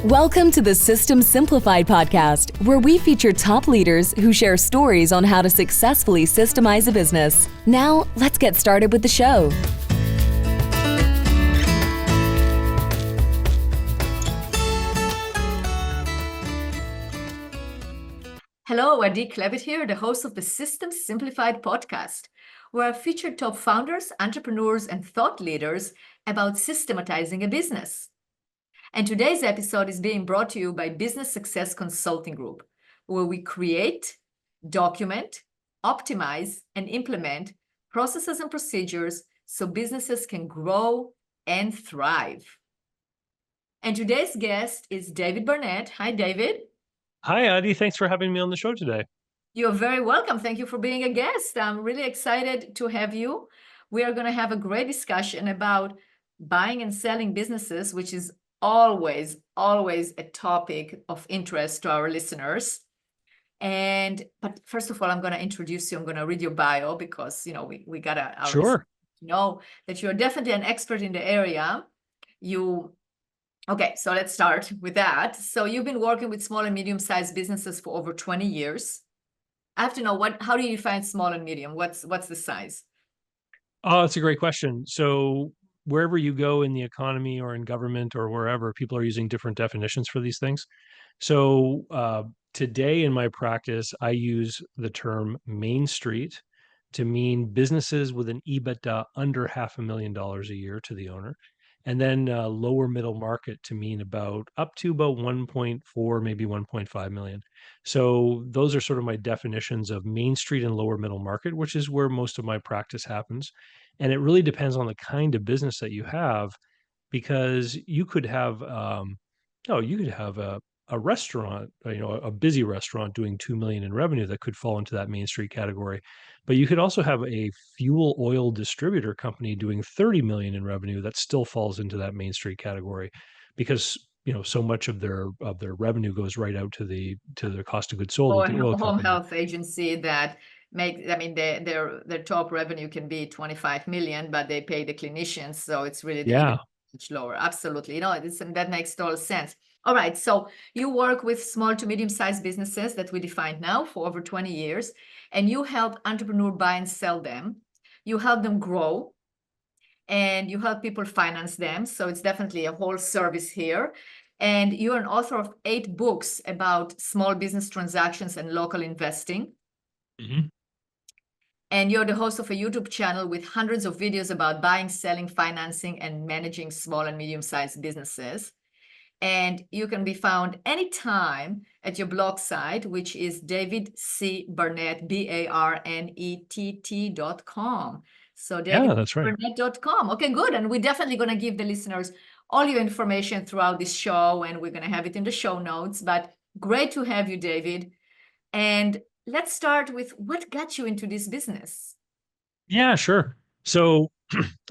Welcome to the System Simplified podcast, where we feature top leaders who share stories on how to successfully systemize a business. Now, let's get started with the show. Hello, Adi Klevit here, the host of the System Simplified podcast, where I feature top founders, entrepreneurs, and thought leaders about systematizing a business. And today's episode is being brought to you by Business Success Consulting Group, where we create, document, optimize, and implement processes and procedures so businesses can grow and thrive. And today's guest is David Barnett. Hi, David. Hi, Adi. Thanks for having me on the show today. You're very welcome. Thank you for being a guest. I'm really excited to have you. We are going to have a great discussion about buying and selling businesses, which is always a topic of interest to our listeners. But first of all, I'm going to introduce you. I'm going to read your bio because, we got to Sure. know that you're definitely an expert in the area. Okay, so let's start with that. So you've been working with small and medium-sized businesses for over 20 years. I have to know how do you define small and medium? What's the size? Oh, that's a great question. So wherever you go in the economy or in government or wherever, people are using different definitions for these things. So today in my practice, I use the term Main Street to mean businesses with an EBITDA under $500,000 a year to the owner. And then lower middle market to mean up to about 1.4, maybe 1.5 million. So those are sort of my definitions of Main Street and lower middle market, which is where most of my practice happens. And it really depends on the kind of business that you have, because you could have, a restaurant, a busy restaurant doing 2 million in revenue that could fall into that Main Street category. But you could also have a fuel oil distributor company doing 30 million in revenue that still falls into that Main Street category, because so much of their revenue goes right out to the cost of goods sold Or with the oil home company. health agency that their top revenue can be 25 million, but they pay the clinicians, so it's really much lower. Absolutely. That makes total sense. All right. So you work with small to medium-sized businesses that we defined now for over 20 years, and you help entrepreneurs buy and sell them. You help them grow, and you help people finance them. So it's definitely a whole service here. And you're an author of 8 books about small business transactions and local investing. Mm-hmm. And you're the host of a YouTube channel with hundreds of videos about buying, selling, financing, and managing small and medium-sized businesses. And you can be found anytime at your blog site, which is davidcbarnett, BARNETT.com. So That's right. davidbarnett.com. Okay, good. And we're definitely going to give the listeners all your information throughout this show, and we're going to have it in the show notes. But great to have you, David. And let's start with what got you into this business. Yeah, sure. So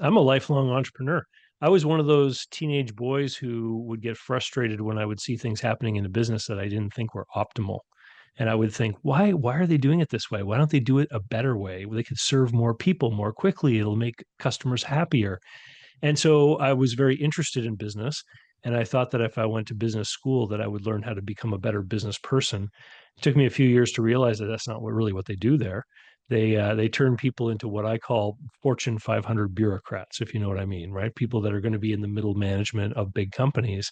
I'm a lifelong entrepreneur. I was one of those teenage boys who would get frustrated when I would see things happening in a business that I didn't think were optimal. And I would think, why are they doing it this way? Why don't they do it a better way where they could serve more people more quickly? It'll make customers happier. And so I was very interested in business. And I thought that if I went to business school, that I would learn how to become a better business person. It took me a few years to realize that that's not what they do there. They turn people into what I call Fortune 500 bureaucrats, if you know what I mean, right? People that are going to be in the middle management of big companies.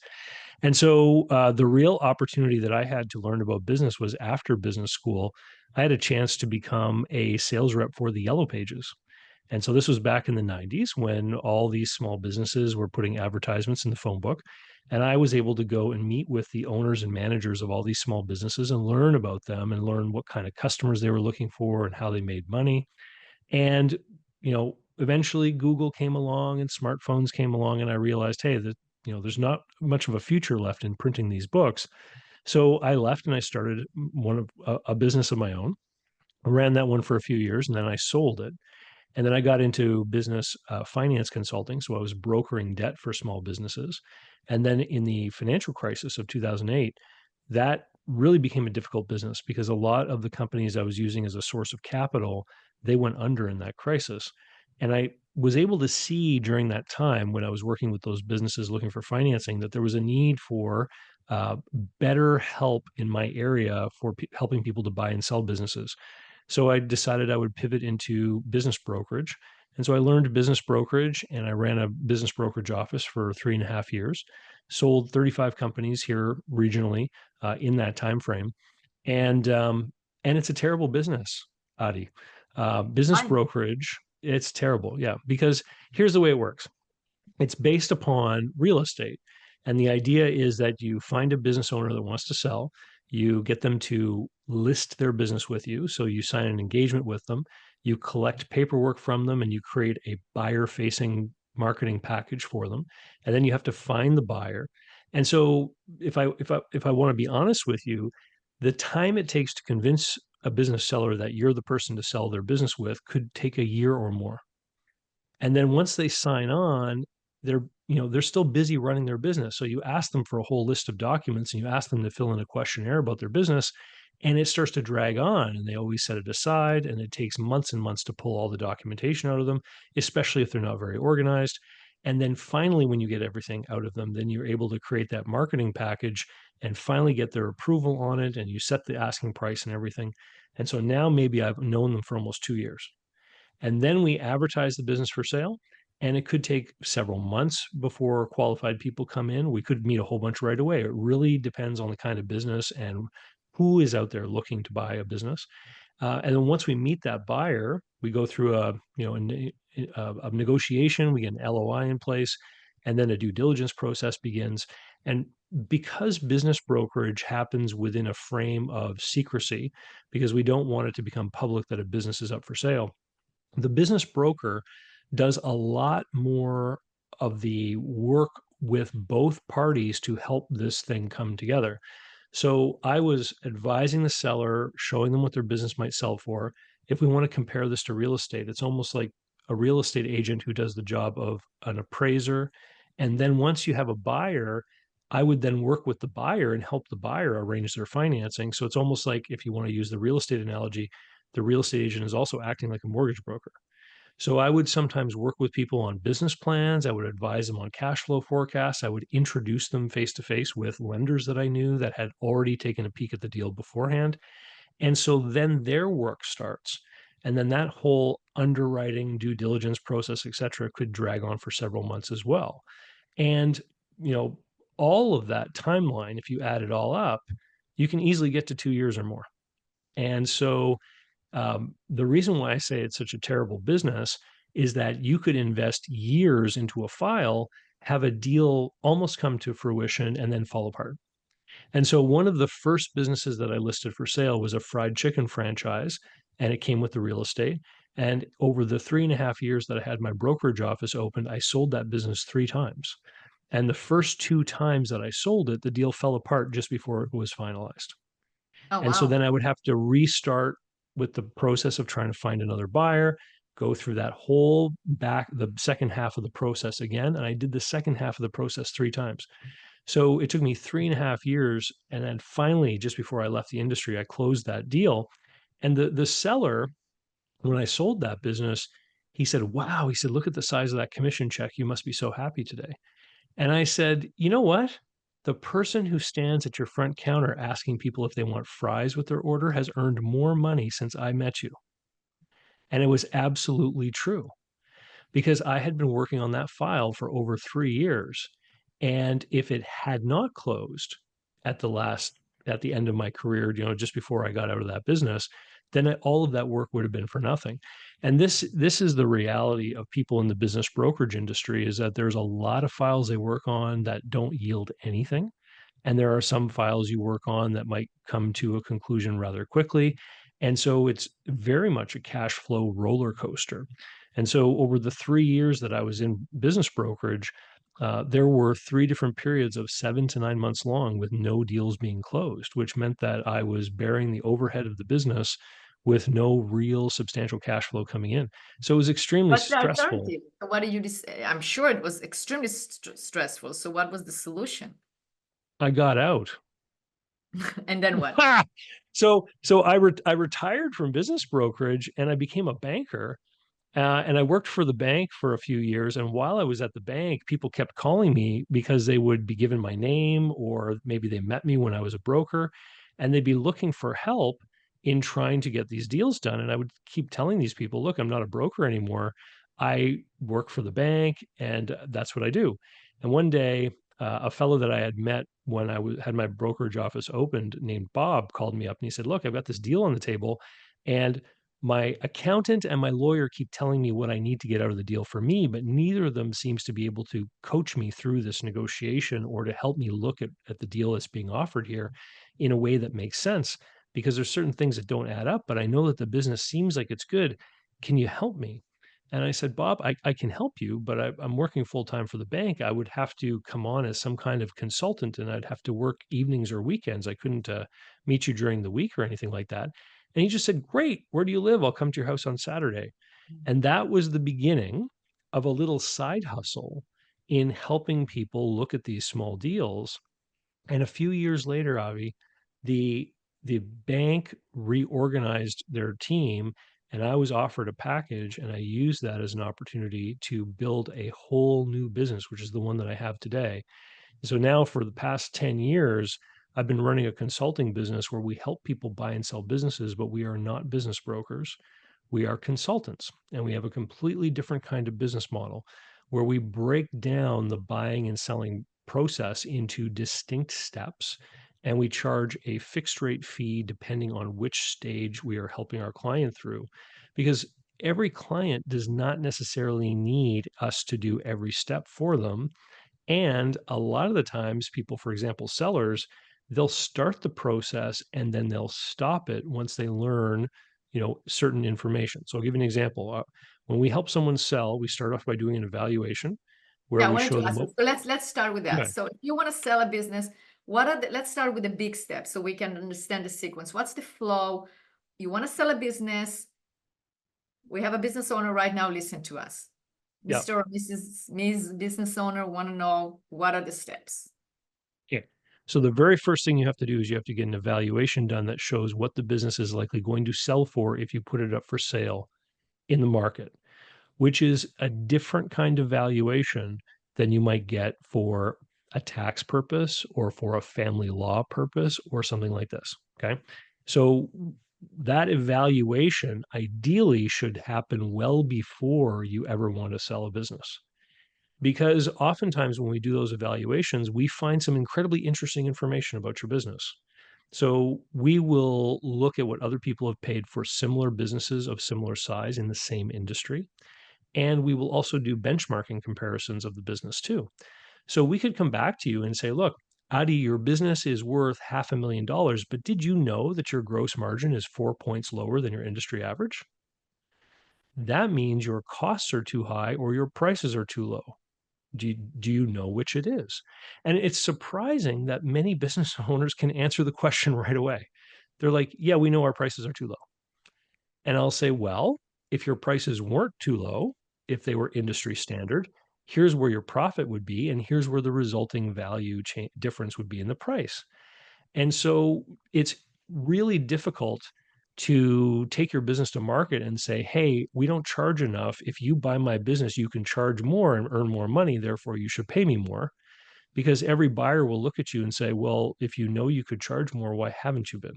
And so the real opportunity that I had to learn about business was after business school. I had a chance to become a sales rep for the Yellow Pages. And so this was back in the 90s when all these small businesses were putting advertisements in the phone book. And I was able to go and meet with the owners and managers of all these small businesses and learn about them and learn what kind of customers they were looking for and how they made money. And, eventually Google came along and smartphones came along, and I realized, hey, there's not much of a future left in printing these books. So I left and I started a business of my own. I ran that one for a few years, and then I sold it. And then I got into business finance consulting. So I was brokering debt for small businesses. And then in the financial crisis of 2008, that really became a difficult business because a lot of the companies I was using as a source of capital, they went under in that crisis. And I was able to see during that time when I was working with those businesses looking for financing that there was a need for better help in my area for helping people to buy and sell businesses. So I decided I would pivot into business brokerage. And so I learned business brokerage, and I ran a business brokerage office for 3.5 years, sold 35 companies here regionally in that time frame. And it's a terrible business, Adi. Business brokerage, it's terrible. Yeah, because here's the way it works. It's based upon real estate. And the idea is that you find a business owner that wants to sell, you get them to list their business with you. So you sign an engagement with them, you collect paperwork from them, and you create a buyer facing marketing package for them. And then you have to find the buyer. And so if I want to be honest with you, the time it takes to convince a business seller that you're the person to sell their business with could take a year or more. And then once they sign on, they're still busy running their business. So you ask them for a whole list of documents and you ask them to fill in a questionnaire about their business, and it starts to drag on, and they always set it aside, and it takes months and months to pull all the documentation out of them, especially if they're not very organized. And then finally, when you get everything out of them, then you're able to create that marketing package and finally get their approval on it, and you set the asking price and everything. And so now maybe I've known them for almost 2 years. And then we advertise the business for sale. And it could take several months before qualified people come in. We could meet a whole bunch right away. It really depends on the kind of business and who is out there looking to buy a business. And then once we meet that buyer, we go through a negotiation. We get an LOI in place, and then a due diligence process begins. And because business brokerage happens within a frame of secrecy, because we don't want it to become public that a business is up for sale, the business broker does a lot more of the work with both parties to help this thing come together. So I was advising the seller, showing them what their business might sell for. If we want to compare this to real estate, it's almost like a real estate agent who does the job of an appraiser. And then once you have a buyer, I would then work with the buyer and help the buyer arrange their financing. So it's almost like, if you want to use the real estate analogy, the real estate agent is also acting like a mortgage broker. So I would sometimes work with people on business plans. I would advise them on cash flow forecasts. I would introduce them face to face with lenders that I knew that had already taken a peek at the deal beforehand. And so then their work starts. And then that whole underwriting, due diligence process, et cetera, could drag on for several months as well. And, all of that timeline, if you add it all up, you can easily get to 2 years or more. And so the reason why I say it's such a terrible business is that you could invest years into a file, have a deal almost come to fruition, and then fall apart. And so one of the first businesses that I listed for sale was a fried chicken franchise, and it came with the real estate. And over the 3.5 years that I had my brokerage office opened, I sold that business 3 times. And the first 2 times that I sold it, the deal fell apart just before it was finalized. Oh, and so wow. then I would have to restart with the process of trying to find another buyer, go through that whole the second half of the process again. And I did the second half of the process 3 times. So it took me 3.5 years. And then finally, just before I left the industry, I closed that deal. And the seller, when I sold that business, he said, "Wow," he said, "look at the size of that commission check. You must be so happy today." And I said, "You know what? The person who stands at your front counter asking people if they want fries with their order has earned more money since I met you." And it was absolutely true, because I had been working on that file for over 3 years. And if it had not closed at the end of my career, just before I got out of that business, then all of that work would have been for nothing. And this is the reality of people in the business brokerage industry, is that there's a lot of files they work on that don't yield anything. And there are some files you work on that might come to a conclusion rather quickly. And so it's very much a cash flow roller coaster. And so over the 3 years that I was in business brokerage, there were 3 different periods of 7 to 9 months long with no deals being closed, which meant that I was bearing the overhead of the business with no real substantial cash flow coming in. So it was extremely What's the stressful. alternative? So what do you I'm sure it was extremely stressful. So what was the solution? I got out. And then what? So I retired from business brokerage and I became a banker. And I worked for the bank for a few years. And while I was at the bank, people kept calling me because they would be given my name, or maybe they met me when I was a broker, and they'd be looking for help in trying to get these deals done. And I would keep telling these people, look, I'm not a broker anymore. I work for the bank, and that's what I do. And one day, a fellow that I had met when had my brokerage office opened, named Bob, called me up and he said, look, I've got this deal on the table, and my accountant and my lawyer keep telling me what I need to get out of the deal for me, but neither of them seems to be able to coach me through this negotiation or to help me look at the deal that's being offered here in a way that makes sense, because there's certain things that don't add up, but I know that the business seems like it's good. Can you help me? And I said, Bob, I can help you, but I'm working full time for the bank. I would have to come on as some kind of consultant, and I'd have to work evenings or weekends. I couldn't meet you during the week or anything like that. And he just said, great, where do you live? I'll come to your house on Saturday. And that was the beginning of a little side hustle in helping people look at these small deals. And a few years later, Avi, the the bank reorganized their team, and I was offered a package, and I used that as an opportunity to build a whole new business, which is the one that I have today. So now for the past 10 years, I've been running a consulting business where we help people buy and sell businesses, but we are not business brokers. We are consultants, and we have a completely different kind of business model where we break down the buying and selling process into distinct steps, and we charge a fixed rate fee depending on which stage we are helping our client through. Because every client does not necessarily need us to do every step for them, and a lot of the times, people, for example, sellers, they'll start the process and then they'll stop it once they learn, certain information. So I'll give you an example. When we help someone sell, we start off by doing an evaluation where Yeah, I we wanted show to them ask you. what. So let's start with that. Okay. So if you want to sell a business, let's start with the big steps so we can understand the sequence. What's the flow? You want to sell a business. We have a business owner right now. Listen to us. Yeah. Mr. or Ms. Business owner want to know what are the steps. Yeah. So the very first thing you have to do is you have to get an evaluation done that shows what the business is likely going to sell for if you put it up for sale in the market, which is a different kind of valuation than you might get for a tax purpose or for a family law purpose or something like this. Okay. So that evaluation ideally should happen well before you ever want to sell a business. Because oftentimes when we do those evaluations, we find some incredibly interesting information about your business. So we will look at what other people have paid for similar businesses of similar size in the same industry. And we will also do benchmarking comparisons of the business too. So we could come back to you and say, look, Adi, your business is worth $500,000, but did you know that your gross margin is 4 points lower than your industry average? That means your costs are too high or your prices are too low. Do you know which it is? And it's surprising that many business owners can answer the question right away. They're like, yeah, we know our prices are too low. And I'll say, well, if your prices weren't too low, if they were industry standard, here's where your profit would be, and here's where the resulting value difference would be in the price. And so it's really difficult to take your business to market and say, hey, we don't charge enough. If you buy my business, you can charge more and earn more money. Therefore, you should pay me more. Because every buyer will look at you and say, well, if you know you could charge more, why haven't you been?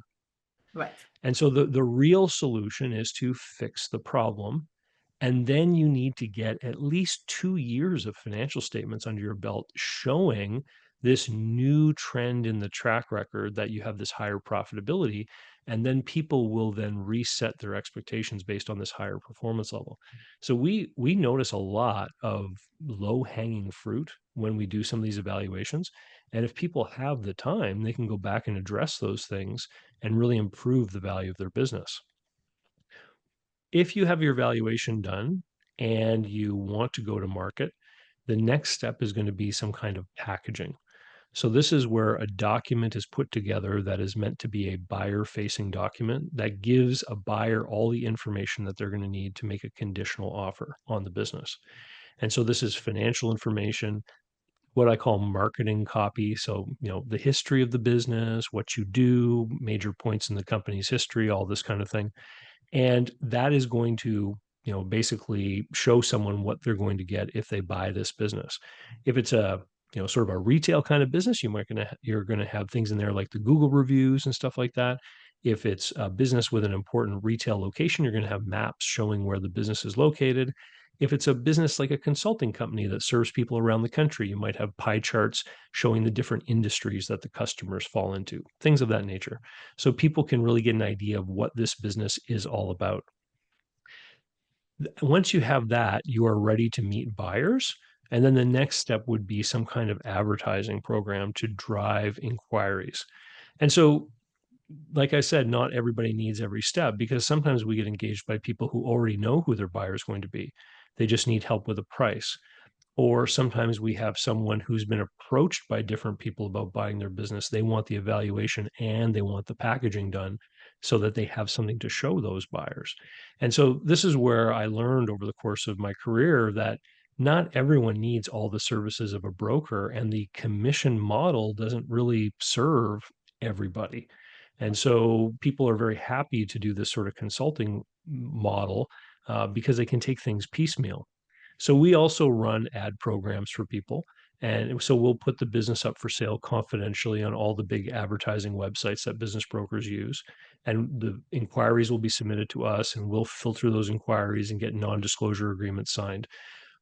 Right. And so the real solution is to fix the problem. And then you need to get at least 2 years of financial statements under your belt showing this new trend in the track record that you have this higher profitability. And then people will then reset their expectations based on this higher performance level. So we notice a lot of low hanging fruit when we do some of these evaluations. And if people have the time, they can go back and address those things and really improve the value of their business. If you have your valuation done and you want to go to market, the next step is going to be some kind of packaging. So this is where a document is put together that is meant to be a buyer-facing document that gives a buyer all the information that they're going to need to make a conditional offer on the business. And so this is financial information, what I call marketing copy. So, the history of the business, what you do, major points in the company's history, all this kind of thing. And that is going to, basically show someone what they're going to get if they buy this business. If it's a sort of a retail kind of business, you're going to have things in there like the Google reviews and stuff like that. If it's a business with an important retail location, you're going to have maps showing where the business is located. If it's a business like a consulting company that serves people around the country, you might have pie charts showing the different industries that the customers fall into, things of that nature. So people can really get an idea of what this business is all about. Once you have that, you are ready to meet buyers. And then the next step would be some kind of advertising program to drive inquiries. And so, like I said, not everybody needs every step, because sometimes we get engaged by people who already know who their buyer is going to be. They just need help with a price. Or sometimes we have someone who's been approached by different people about buying their business. They want the evaluation and they want the packaging done so that they have something to show those buyers. And so this is where I learned over the course of my career that not everyone needs all the services of a broker, and the commission model doesn't really serve everybody. And so people are very happy to do this sort of consulting model because they can take things piecemeal. So we also run ad programs for people. And so we'll put the business up for sale confidentially on all the big advertising websites that business brokers use. And the inquiries will be submitted to us, and we'll filter those inquiries and get non-disclosure agreements signed.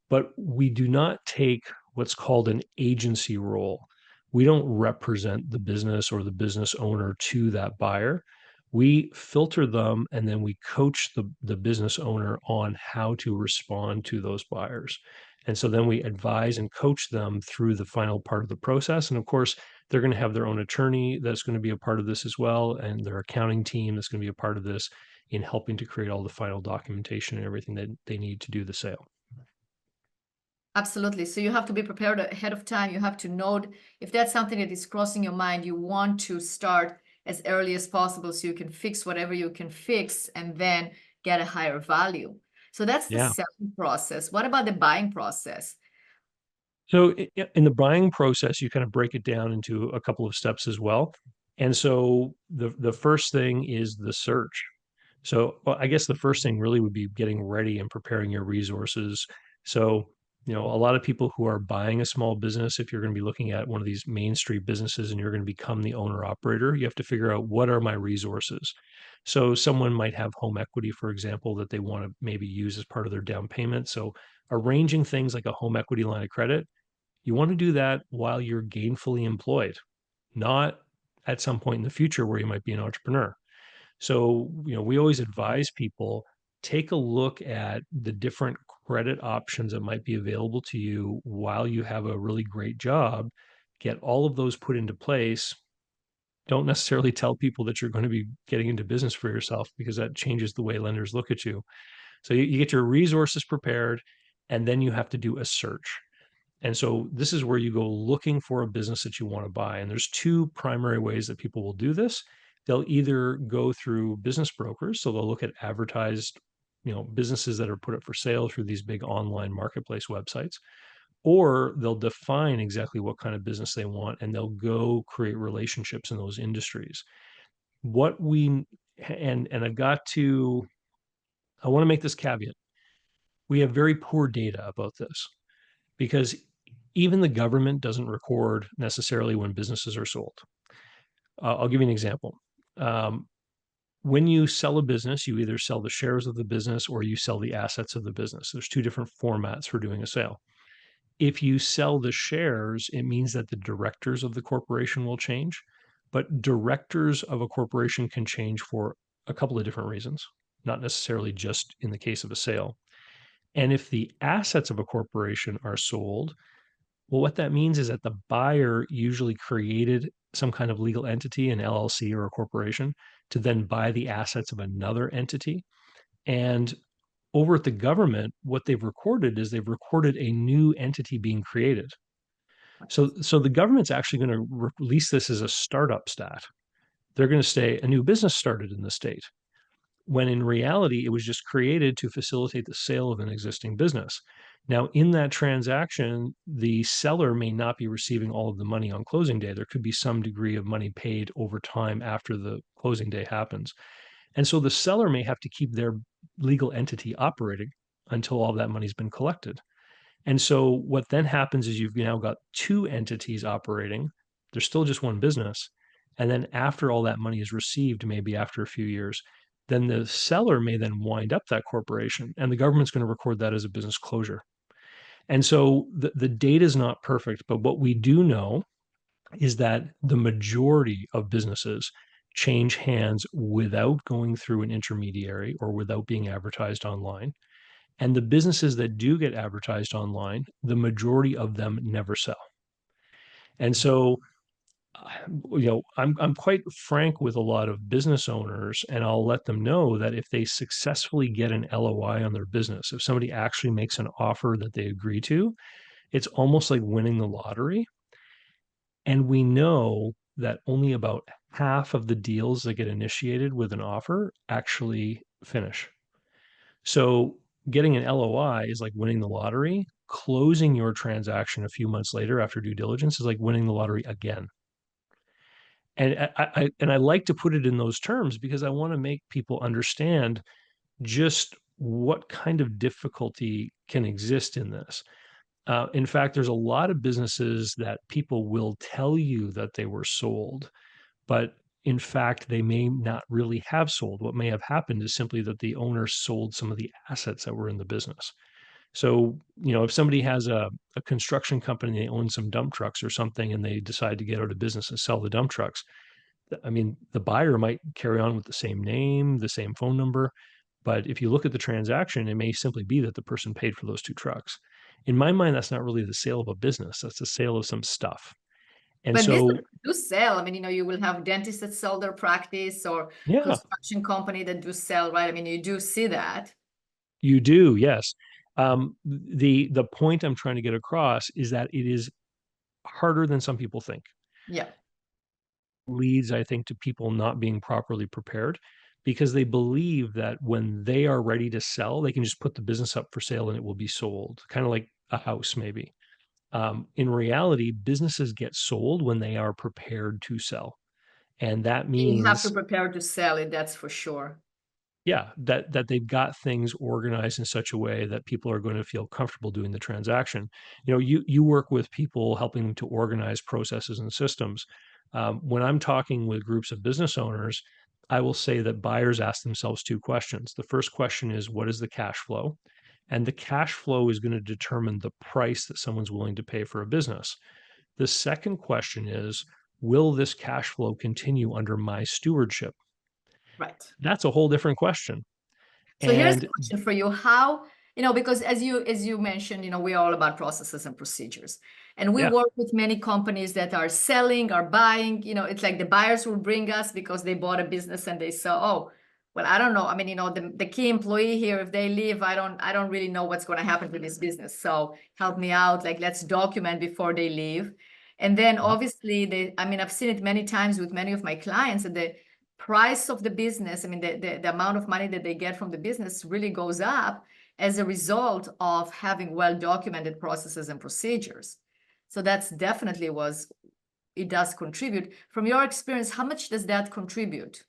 But we do not take what's called an agency role. We don't represent the business or the business owner to that buyer. We filter them, and then we coach the business owner on how to respond to those buyers. And so then we advise and coach them through the final part of the process. And of course, they're going to have their own attorney that's going to be a part of this as well, and their accounting team that's going to be a part of this in helping to create all the final documentation and everything that they need to do the sale. Absolutely. So you have to be prepared ahead of time. You have to know if that's something that is crossing your mind, you want to start as early as possible so you can fix whatever you can fix and then get a higher value. So that's the selling process. What about the buying process? So in the buying process, you kind of break it down into a couple of steps as well. And so the first thing is the search. So I guess the first thing really would be getting ready and preparing your resources. So, a lot of people who are buying a small business, if you're going to be looking at one of these Main Street businesses and you're going to become the owner operator, you have to figure out, what are my resources? So someone might have home equity, for example, that they want to maybe use as part of their down payment. So arranging things like a home equity line of credit, you want to do that while you're gainfully employed, not at some point in the future where you might be an entrepreneur. So, we always advise people, take a look at the different credit options that might be available to you while you have a really great job. Get all of those put into place. Don't necessarily tell people that you're going to be getting into business for yourself, because that changes the way lenders look at you. So you get your resources prepared, and then you have to do a search. And so this is where you go looking for a business that you want to buy. And there's two primary ways that people will do this. They'll either go through business brokers. So they'll look at advertised, businesses that are put up for sale through these big online marketplace websites, or they'll define exactly what kind of business they want, and they'll go create relationships in those industries. What we, and I want to make this caveat. We have very poor data about this, because even the government doesn't record necessarily when businesses are sold. I'll give you an example. When you sell a business, you either sell the shares of the business or you sell the assets of the business. There's two different formats for doing a sale. If you sell the shares, it means that the directors of the corporation will change, but directors of a corporation can change for a couple of different reasons, not necessarily just in the case of a sale. And if the assets of a corporation are sold, well, what that means is that the buyer usually created some kind of legal entity, an LLC or a corporation, to then buy the assets of another entity. And over at the government, what they've recorded is they've recorded a new entity being created. So the government's actually going to release this as a startup stat. They're going to say a new business started in the state, when in reality, it was just created to facilitate the sale of an existing business. Now, in that transaction, the seller may not be receiving all of the money on closing day. There could be some degree of money paid over time after the closing day happens. And so the seller may have to keep their legal entity operating until all that money's been collected. And so what then happens is you've now got two entities operating. There's still just one business. And then after all that money is received, maybe after a few years, then the seller may then wind up that corporation and the government's going to record that as a business closure. And so the data is not perfect, but what we do know is that the majority of businesses change hands without going through an intermediary or without being advertised online. And the businesses that do get advertised online, the majority of them never sell. And so, I'm quite frank with a lot of business owners, and I'll let them know that if they successfully get an LOI on their business, if somebody actually makes an offer that they agree to, it's almost like winning the lottery. And we know that only about half of the deals that get initiated with an offer actually finish. So getting an LOI is like winning the lottery. Closing your transaction a few months later after due diligence is like winning the lottery again. And I like to put it in those terms because I want to make people understand just what kind of difficulty can exist in this. In fact, there's a lot of businesses that people will tell you that they were sold, but in fact, they may not really have sold. What may have happened is simply that the owner sold some of the assets that were in the business. So, if somebody has a construction company, they own some dump trucks or something, and they decide to get out of business and sell the dump trucks, I mean, the buyer might carry on with the same name, the same phone number, but if you look at the transaction, it may simply be that the person paid for those two trucks. In my mind, that's not really the sale of a business. That's the sale of some stuff. And But so, businesses do sell. I mean, you will have dentists that sell their practice or yeah, construction company that do sell, right? I mean, you do see that. you do, yes. The point I'm trying to get across is that it is harder than some people think. Yeah. Leads, I think, to people not being properly prepared because they believe that when they are ready to sell, they can just put the business up for sale and it will be sold, kind of like a house, maybe. In reality, businesses get sold when they are prepared to sell. And that You have to means, prepare to sell it, that's for sure. yeah, that they've got things organized in such a way that people are going to feel comfortable doing the transaction. You work with people helping them to organize processes and systems. When I'm talking with groups of business owners, I will say that buyers ask themselves two questions. The first question is, what is the cash flow? And the cash flow is going to determine the price that someone's willing to pay for a business. The second question is, will this cash flow continue under my stewardship? Right. That's a whole different question. So here's a And question for you. How, because as you mentioned, we're all about processes and procedures. And we yeah, work with many companies that are selling, are buying, it's like the buyers will bring us because they bought a business and they say, oh, well, I don't know. I mean, the key employee here, if they leave, I don't really know what's going to happen to this business. So help me out. Like, let's document before they leave. And then obviously I've seen it many times with many of my clients, and the price of the business, I mean, the amount of money that they get from the business really goes up as a result of having well-documented processes and procedures. So that's definitely it does contribute. From your experience, how much does that contribute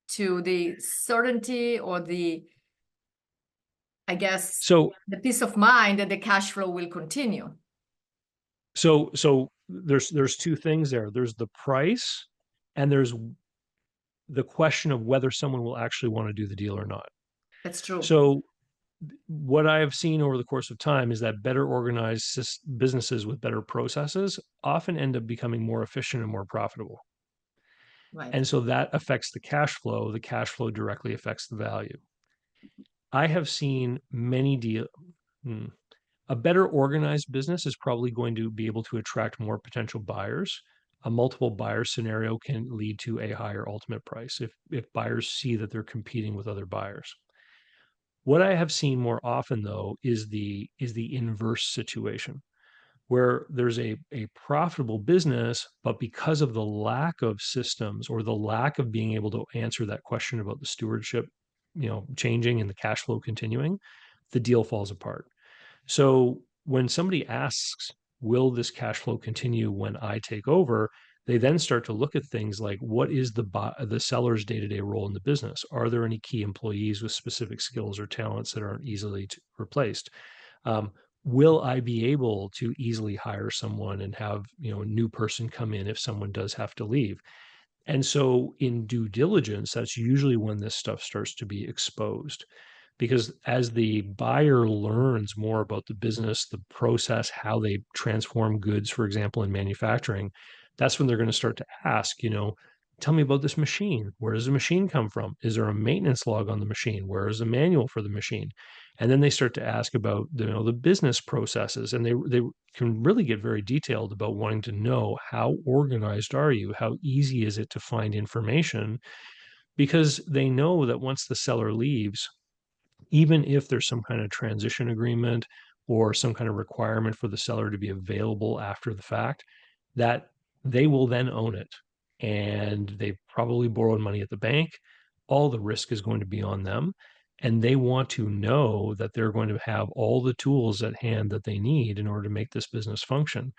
to the certainty or I guess, so the peace of mind that the cash flow will continue? so there's two things there. There's the price, and there's the question of whether someone will actually want to do the deal or not. That's true. So what I have seen over the course of time is that better organized businesses with better processes often end up becoming more efficient and more profitable. Right. And so that affects the cash flow. The cash flow directly affects the value. I have seen many deals. A better organized business is probably going to be able to attract more potential buyers. A multiple buyer scenario can lead to a higher ultimate price if buyers see that they're competing with other buyers. What I have seen more often, though, is the inverse situation where there's a profitable business, but because of the lack of systems or the lack of being able to answer that question about the stewardship, changing and the cash flow continuing, the deal falls apart. So when somebody asks, will this cash flow continue when I take over? They then start to look at things like, what is the seller's day-to-day role in the business? Are there any key employees with specific skills or talents that aren't easily replaced? Um, will I be able to easily hire someone and have, a new person come in if someone does have to leave? And so in due diligence, that's usually when this stuff starts to be exposed. Because as the buyer learns more about the business, the process, how they transform goods, for example, in manufacturing, that's when they're going to start to ask, tell me about this machine. Where does the machine come from? Is there a maintenance log on the machine? Where is the manual for the machine? And then they start to ask about, the business processes, and they can really get very detailed about wanting to know, how organized are you? How easy is it to find information? Because they know that once the seller leaves, even if there's some kind of transition agreement or some kind of requirement for the seller to be available after the fact, that they will then own it. And they've probably borrowed money at the bank. All the risk is going to be on them. And they want to know that they're going to have all the tools at hand that they need in order to make this business function.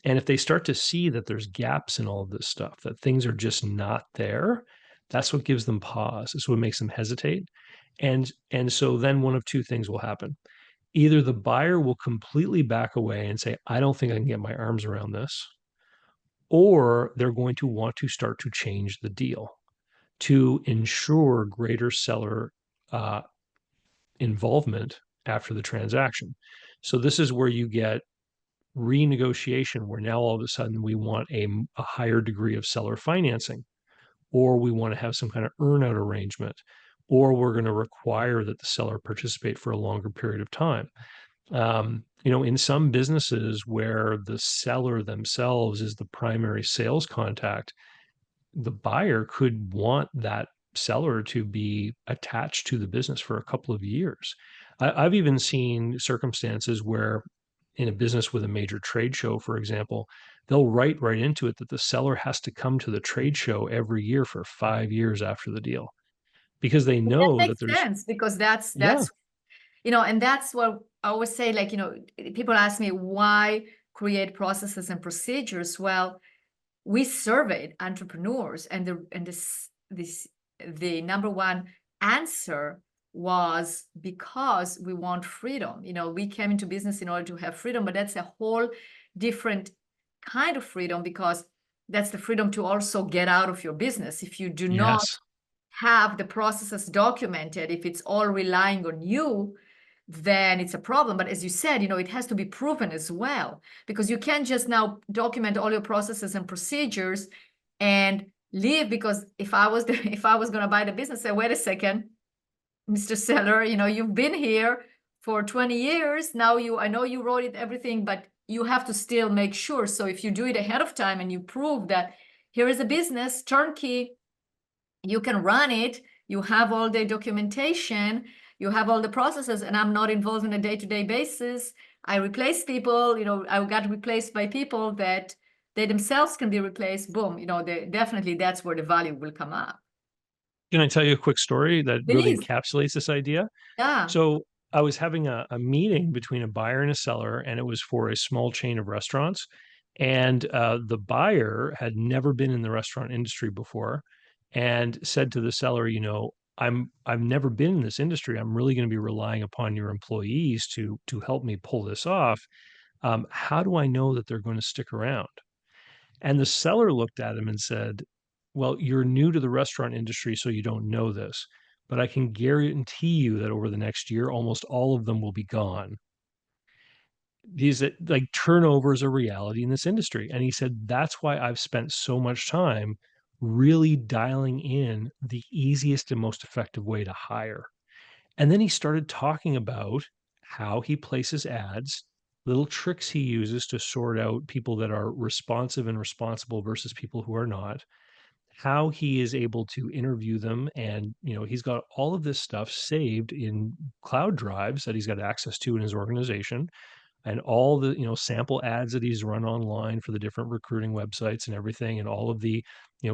And if they start to see that there's gaps in all of this stuff, that things are just not there, that's what gives them pause. It's what makes them hesitate. And so then one of two things will happen. Either the buyer will completely back away and say, I don't think I can get my arms around this, or they're going to want to start to change the deal to ensure greater seller uh, involvement after the transaction. So this is where you get renegotiation, where now all of a sudden we want a higher degree of seller financing, or we want to have some kind of earnout arrangement, or we're going to require that the seller participate for a longer period of time. In some businesses where the seller themselves is the primary sales contact, the buyer could want that seller to be attached to the business for a couple of years. I've even seen circumstances where, in a business with a major trade show, for example, they'll write right into it that the seller has to come to the trade show every year for 5 years after the deal, because they Well, that know that makes there's, sense, because yeah, that's and that's what I always say, like, people ask me why create processes and procedures. Well, we surveyed entrepreneurs, and the number one answer was because we want freedom. We came into business in order to have freedom, but that's a whole different kind of freedom, because that's the freedom to also get out of your business. If you do not yes, have the processes documented, if it's all relying on you, then it's a problem. But as you said, it has to be proven as well, because you can't just now document all your processes and procedures and leave. Because if I was if I was going to buy the business, say, wait a second, Mr. Seller, you've been here for 20 years now. I know you wrote it everything, but you have to still make sure. So if you do it ahead of time and you prove that here is a business turnkey, you can run it, you have all the documentation, you have all the processes, and I'm not involved on a day-to-day basis. I replace people, I got replaced by people that they themselves can be replaced. Boom, definitely that's where the value will come up. can I tell you a quick story that really Please. encapsulates this idea? Yeah. So I was having a meeting between a buyer and a seller, and it was for a small chain of restaurants. And the buyer had never been in the restaurant industry before, and said to the seller, I've never been in this industry. I'm really going to be relying upon your employees to help me pull this off. How do I know that they're going to stick around? And the seller looked at him and said, well, you're new to the restaurant industry, so you don't know this, but I can guarantee you that over the next year, almost all of them will be gone. These, like, turnover is a reality in this industry. And he said, that's why I've spent so much time really dialing in the easiest and most effective way to hire. And then he started talking about how he places ads, little tricks he uses to sort out people that are responsive and responsible versus people who are not, how he is able to interview them. And, he's got all of this stuff saved in cloud drives that he's got access to in his organization, and all the sample ads that he's run online for the different recruiting websites and everything, and all of the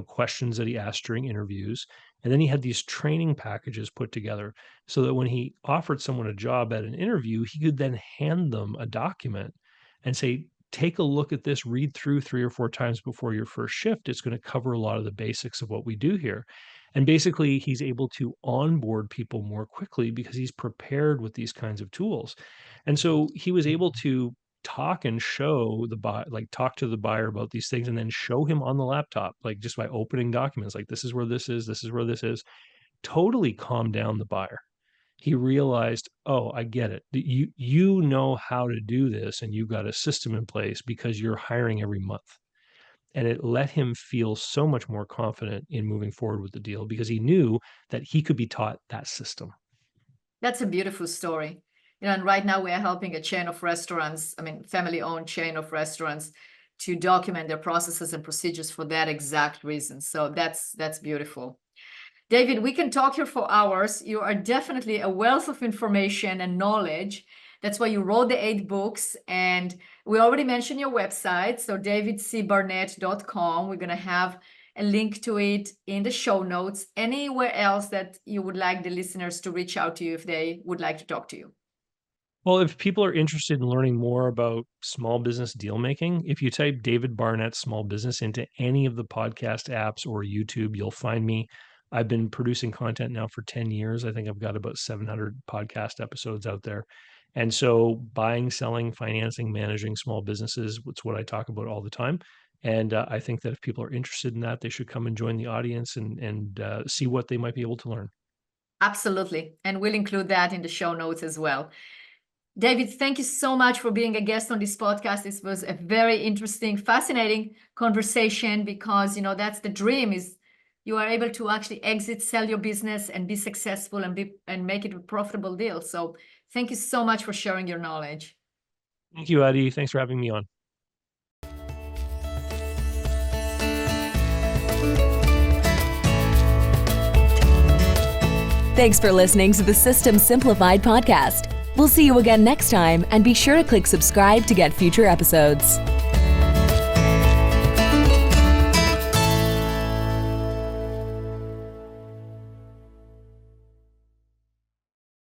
questions that he asked during interviews. And then he had these training packages put together so that when he offered someone a job at an interview, he could then hand them a document and say, take a look at this, read through 3 or 4 times before your first shift. It's going to cover a lot of the basics of what we do here. And basically, he's able to onboard people more quickly because he's prepared with these kinds of tools. And so he was able to talk and show the buyer, like talk to the buyer about these things and then show him on the laptop, like just by opening documents, like this is where this is, this is where this is, totally calm down the buyer. He realized, oh, I get it. You know how to do this and you've got a system in place because you're hiring every month. And it let him feel so much more confident in moving forward with the deal because he knew that he could be taught that system. That's a beautiful story. And right now we are helping a chain of restaurants, family-owned chain of restaurants, to document their processes and procedures for that exact reason. So that's beautiful. David, we can talk here for hours. You are definitely a wealth of information and knowledge. That's why you wrote the 8 books. And we already mentioned your website, so davidcbarnett.com. We're going to have a link to it in the show notes. Anywhere else that you would like the listeners to reach out to you if they would like to talk to you? Well, if people are interested in learning more about small business deal making, if you type David Barnett Small Business into any of the podcast apps or YouTube, you'll find me. I've been producing content now for 10 years. I think I've got about 700 podcast episodes out there. And so buying, selling, financing, managing small businesses, it's what I talk about all the time. And I think that if people are interested in that, they should come and join the audience and see what they might be able to learn. Absolutely. And we'll include that in the show notes as well. David, thank you so much for being a guest on this podcast. This was a very interesting, fascinating conversation because, that's the dream, is you are able to actually exit, sell your business and be successful and make it a profitable deal. So thank you so much for sharing your knowledge. Thank you, Adi. Thanks for having me on. Thanks for listening to the System Simplified podcast. We'll see you again next time, and be sure to click subscribe to get future episodes.